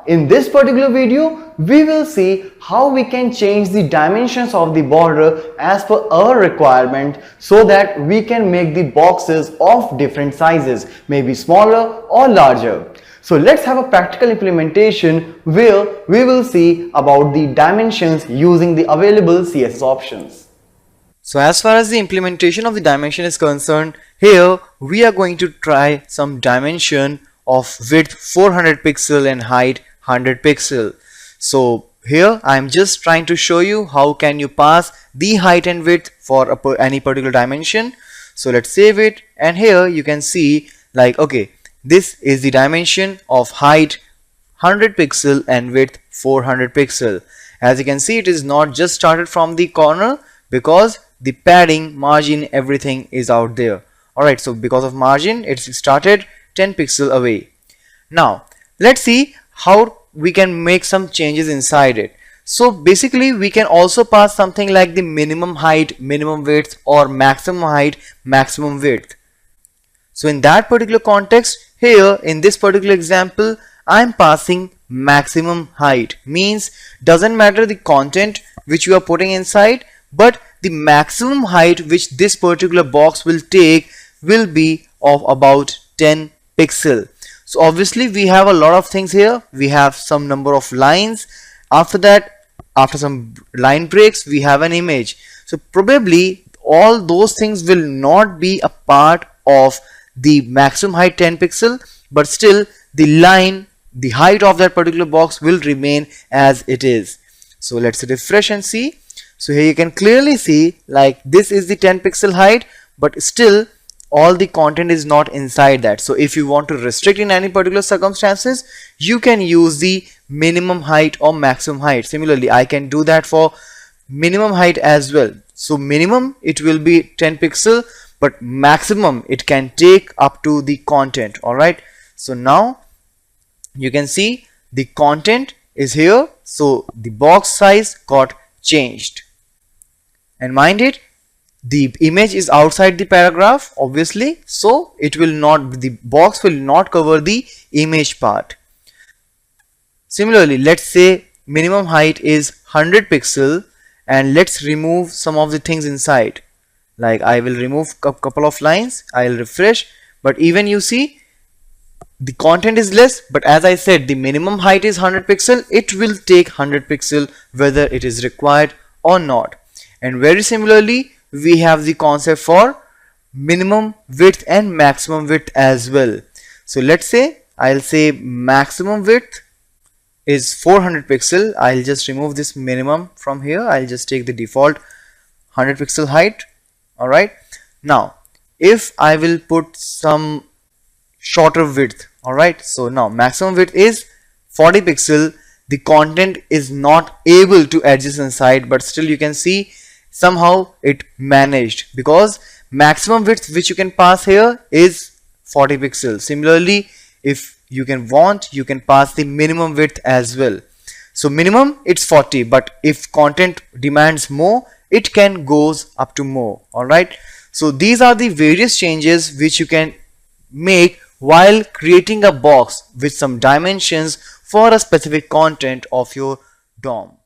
in this particular video, we will see how we can change the dimensions of the border as per our requirement so that we can make the boxes of different sizes, maybe smaller or larger. So let's have a practical implementation where we will see about the dimensions using the available CSS options. So as far as the implementation of the dimension is concerned, here we are going to try some dimension of width 400 pixel and height 100 pixel. So here I am just trying to show you how can you pass the height and width for any particular dimension. So let's save it, and here you can see like, okay, this is the dimension of height 100 pixel and width 400 pixel. As you can see, it is not just started from the corner because the padding, margin, everything is out there. Alright, so because of margin, it's started 10 pixel away. Now let's see how we can make some changes inside it. So basically we can also pass something like the minimum height, minimum width, or maximum height, maximum width. So in that particular context, here in this particular example, I am passing maximum height. Means doesn't matter the content which you are putting inside, but the maximum height which this particular box will take will be of about 10 pixel. So obviously we have a lot of things here. We have some number of lines. After that, after some line breaks, we have an image. So probably all those things will not be a part of the maximum height 10 pixel, but still the line, the height of that particular box will remain as it is. So let's refresh and see. So here you can clearly see like this is the 10 pixel height, but still all the content is not inside that. So if you want to restrict in any particular circumstances, you can use the minimum height or maximum height. Similarly, I can do that for minimum height as well. So minimum it will be 10 pixel, but maximum it can take up to the content. Alright, so now you can see the content is here, so the box size got changed. And mind it, the image is outside the paragraph obviously, so it will not, the box will not cover the image part. Similarly, let's say minimum height is 100 pixel, and let's remove some of the things inside. Like I will remove a couple of lines, I'll refresh, but even you see the content is less, but as I said, the minimum height is 100 pixel. It will take 100 pixel whether it is required or not. And very similarly, we have the concept for minimum width and maximum width as well. So let's say I'll say maximum width is 400 pixel. I'll just remove this minimum from here. I'll just take the default 100 pixel height. Alright, now if I will put some shorter width, alright, so now maximum width is 40 pixel. The content is not able to adjust inside, but still you can see somehow it managed because maximum width which you can pass here is 40 pixels. Similarly, if you can want, you can pass the minimum width as well. So minimum it's 40, but if content demands more, it can goes up to more. Alright, so these are the various changes which you can make while creating a box with some dimensions for a specific content of your DOM.